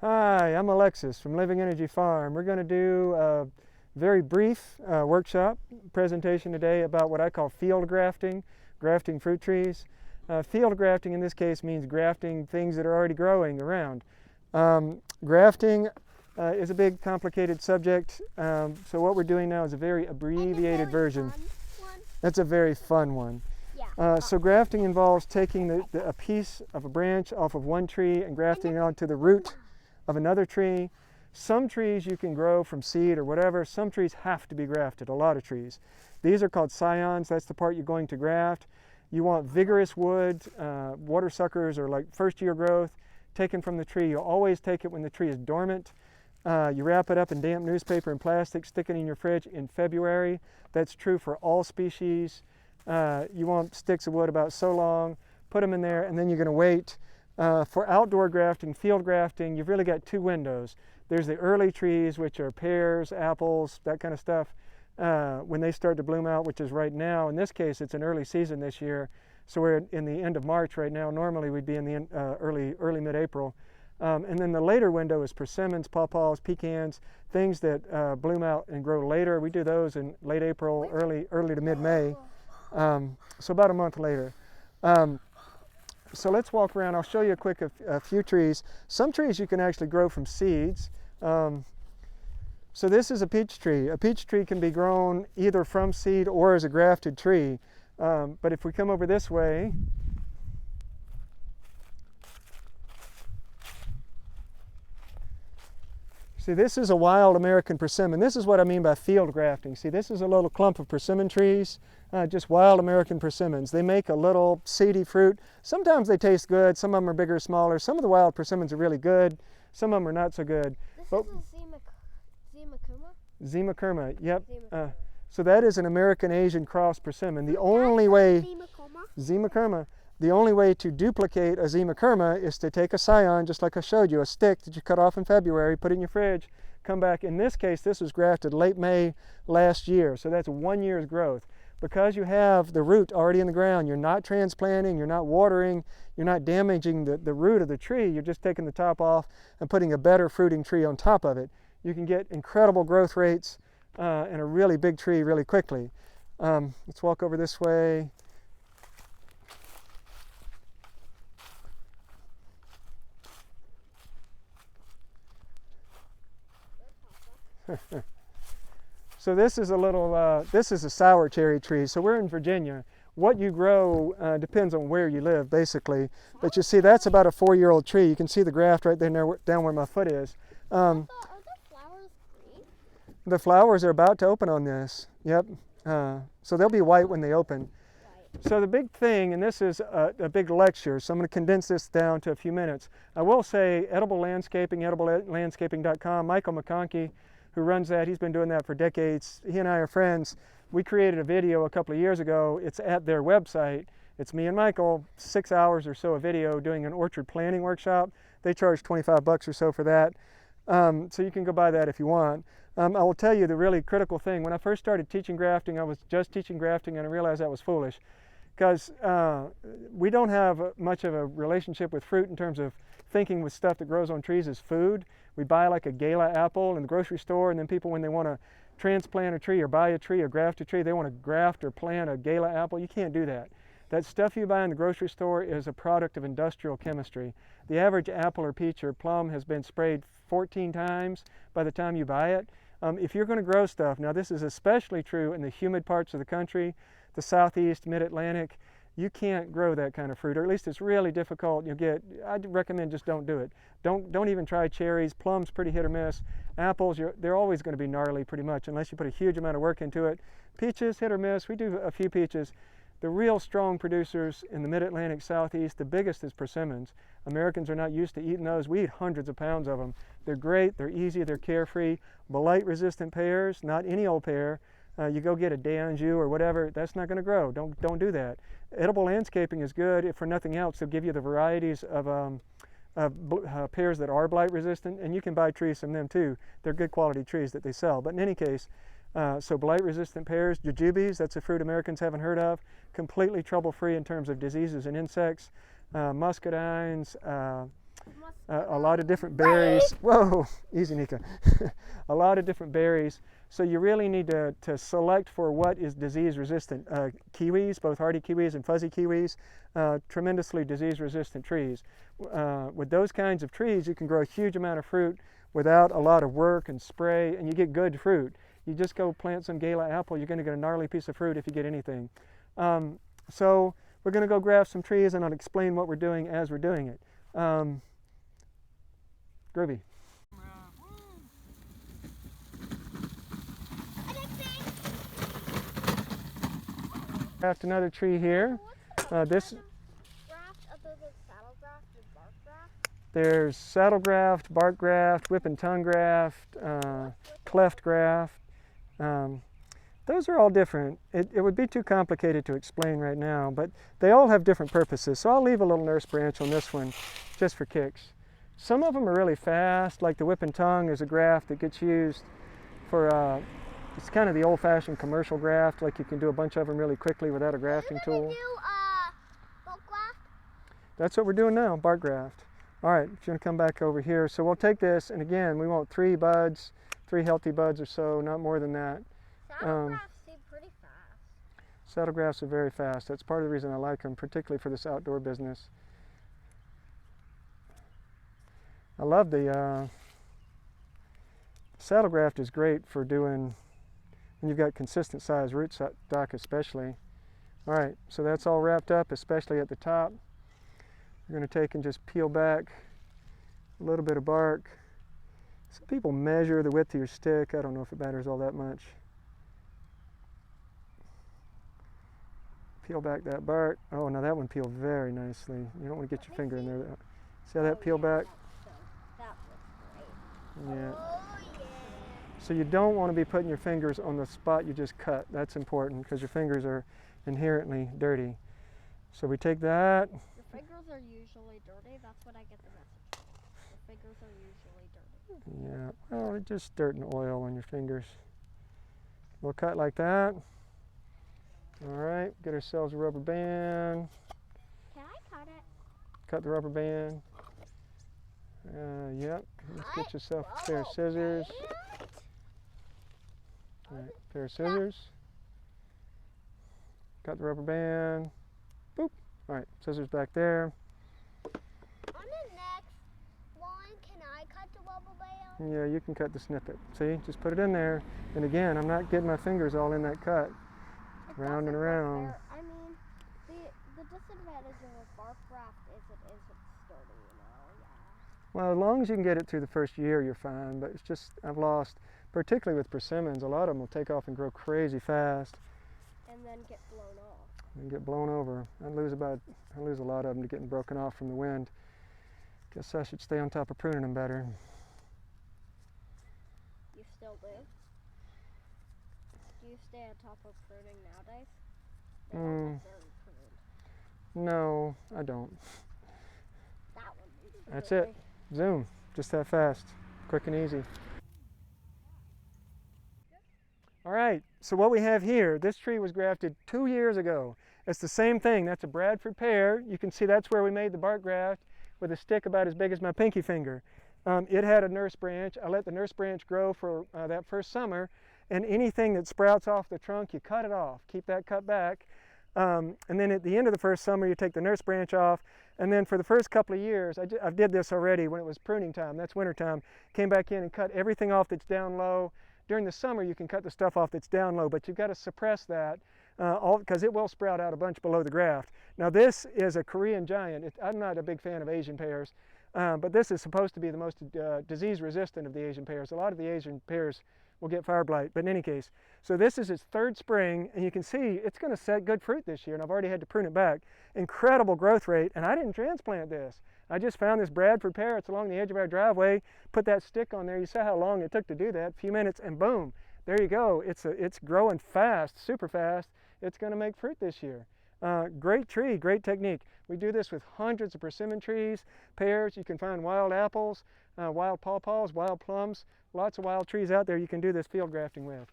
Hi, I'm Alexis from Living Energy Farm. We're going to do a very brief workshop presentation today about what I call field grafting, grafting fruit trees. Field grafting in this case means grafting things that are already growing around. Grafting is a big complicated subject, so what we're doing now is a very abbreviated version. That's a very fun one. Yeah. So grafting involves taking a piece of a branch off of one tree and grafting it onto the root of another tree. Some trees you can grow from seed or whatever. Some trees have to be grafted, a lot of trees. These are called scions. That's the part you're going to graft. You want vigorous wood. Water suckers are like first-year growth taken from the tree. You'll always take it when the tree is dormant. You wrap it up in damp newspaper and plastic, stick it in your fridge in February. That's true for all species. You want sticks of wood about so long, put them in there, and then you're going to wait. For outdoor grafting, field grafting, you've really got two windows. There's the early trees, which are pears, apples, that kind of stuff, when they start to bloom out, which is right now. In this case, it's an early season this year, so we're in the end of March right now. Normally, we'd be in the early mid-April. And then the later window is persimmons, pawpaws, pecans, things that bloom out and grow later. We do those in late April, early to mid-May, so about a month later. So let's walk around. I'll show you a few trees. Some trees you can actually grow from seeds. So this is a peach tree. A peach tree can be grown either from seed or as a grafted tree. But if we come over this way, see, this is a wild American persimmon. This is what I mean by field grafting. See, this is a little clump of persimmon trees, just wild American persimmons. They make a little seedy fruit. Sometimes they taste good. Some of them are bigger or smaller. Some of the wild persimmons are really good. Some of them are not so good. This is a Zimacurma, yep. Zimacurma. So that is an American Asian cross persimmon. The only way, Zimacurma, the only way to duplicate a Zimacurma is to take a scion, just like I showed you, a stick that you cut off in February, put it in your fridge, come back. In this case, this was grafted late May last year, so that's 1 year's growth. Because you have the root already in the ground, you're not transplanting, you're not watering, you're not damaging the root of the tree, you're just taking the top off and putting a better fruiting tree on top of it. You can get incredible growth rates and a really big tree really quickly. Let's walk over this way. So this is this is a sour cherry tree. So we're in Virginia. What you grow depends on where you live, basically. But you see, that's about a 4-year-old tree. You can see the graft right there down where my foot is. Are the flowers green? The flowers are about to open on this. Yep. So they'll be white when they open. Right. So the big thing, and this is a big lecture, so I'm going to condense this down to a few minutes. I will say edible landscaping, ediblelandscaping.com, Michael McConkey, who runs that, he's been doing that for decades. He and I are friends. We created a video a couple of years ago. It's at their website. It's me and Michael, 6 hours or so of video doing an orchard planning workshop. They charge 25 bucks or so for that. So you can go buy that if you want. I will tell you the really critical thing. When I first started teaching grafting, I was just teaching grafting and I realized that was foolish, because we don't have much of a relationship with fruit in terms of thinking with stuff that grows on trees as food. We buy like a gala apple in the grocery store, and then people, when they want to transplant a tree or buy a tree or graft a tree, they want to graft or plant a gala apple. You can't do that. That stuff you buy in the grocery store is a product of industrial chemistry. The average apple or peach or plum has been sprayed 14 times by the time you buy it. If you're going to grow stuff, now this is especially true in the humid parts of the country, the southeast, mid-Atlantic, you can't grow that kind of fruit, or at least it's really difficult. I'd recommend just don't do it. Don't even try cherries. Plums, pretty hit or miss. Apples, they're always going to be gnarly pretty much unless you put a huge amount of work into it. Peaches, hit or miss. We do a few peaches. The real strong producers in the mid-Atlantic southeast, the biggest is persimmons. Americans are not used to eating those. We eat hundreds of pounds of them. They're great, they're easy, they're carefree. Blight-resistant pears, not any old pear. You go get a d'Anjou or whatever, that's not going to grow. Don't do that. Edible landscaping is good. If for nothing else, they'll give you the varieties of pears that are blight resistant, and you can buy trees from them too. They're good quality trees that they sell. But in any case, so blight resistant pears, jujubes, that's a fruit Americans haven't heard of, completely trouble free in terms of diseases and insects. Muscadines, a lot of different berries. Whoa, easy, Nika. A lot of different berries. So you really need to select for what is disease resistant. Kiwis, both hardy kiwis and fuzzy kiwis, tremendously disease resistant trees. With those kinds of trees, you can grow a huge amount of fruit without a lot of work and spray, and you get good fruit. You just go plant some gala apple, you're going to get a gnarly piece of fruit if you get anything. So we're going to go graft some trees, and I'll explain what we're doing as we're doing it. Groovy. Graft another tree here. This Graft other than saddle graft and bark graft? There's saddle graft, bark graft, whip and tongue graft, cleft graft. Those are all different. It would be too complicated to explain right now, but they all have different purposes. So I'll leave a little nurse branch on this one just for kicks. Some of them are really fast, like the whip and tongue is a graft that gets used for, it's kind of the old-fashioned commercial graft, like you can do a bunch of them really quickly without a grafting tool. Bulk graft? That's what we're doing now, bark graft. All right, if you want to come back over here. So we'll take this, and again, we want 3 buds, 3 healthy buds or so, not more than that. Saddle grafts seem pretty fast. Saddle grafts are very fast. That's part of the reason I like them, particularly for this outdoor business. I love the saddle graft is great for doing when you've got consistent size rootstock especially. All right, so that's all wrapped up, especially at the top. We're going to take and just peel back a little bit of bark. Some people measure the width of your stick. I don't know if it matters all that much. Peel back that bark. Oh, now that one peeled very nicely. You don't want to get your finger in there. See how that peeled back? That looks great. Yeah. Oh, yeah. So you don't want to be putting your fingers on the spot you just cut. That's important because your fingers are inherently dirty. So we take that. Your fingers are usually dirty. That's what I get the message. Your fingers are usually dirty. Yeah, well, it's just dirt and oil on your fingers. We'll cut like that. All right, get ourselves a rubber band. Can I cut it? Cut the rubber band. Yep, let's get yourself a pair of scissors. All right, pair of scissors. Cut the rubber band. Boop. All right, scissors back there. On the next one, can I cut the rubber band? Yeah, you can cut the snippet. See, just put it in there. And again, I'm not getting my fingers all in that cut. Round and around. I mean, the disadvantage of a bark graft is it isn't sturdy, you know? Yeah. Well, as long as you can get it through the first year, you're fine. But it's just, I've lost, particularly with persimmons, a lot of them will take off and grow crazy fast. And then get blown off. And get blown over. I lose a lot of them to getting broken off from the wind. Guess I should stay on top of pruning them better. You still do? Do you stay on top of pruning nowadays? They don't look very pruned. No, I don't. That one needs That's pruning. it. Zoom. Just that fast. Quick and easy. All right, so what we have here, this tree was grafted 2 years ago. It's the same thing. That's a Bradford pear. You can see that's where we made the bark graft with a stick about as big as my pinky finger. It had a nurse branch. I let the nurse branch grow for that first summer, and anything that sprouts off the trunk, you cut it off. Keep that cut back. And then at the end of the first summer, you take the nurse branch off, and then for the first couple of years, I did this already when it was pruning time, that's winter time, came back in and cut everything off that's down low. During the summer, you can cut the stuff off that's down low, but you've got to suppress that because it will sprout out a bunch below the graft. Now this is a Korean giant. I'm not a big fan of Asian pears, but this is supposed to be the most disease resistant of the Asian pears. A lot of the Asian pears will get fire blight, but in any case. So this is its 3rd spring, and you can see it's going to set good fruit this year, and I've already had to prune it back. Incredible growth rate, and I didn't transplant this. I just found this Bradford pear. It's along the edge of our driveway, put that stick on there. You saw how long it took to do that, a few minutes, and boom, there you go. It's growing fast, super fast. It's going to make fruit this year. Great tree, great technique. We do this with hundreds of persimmon trees, pears. You can find wild apples, wild pawpaws, wild plums, lots of wild trees out there you can do this field grafting with.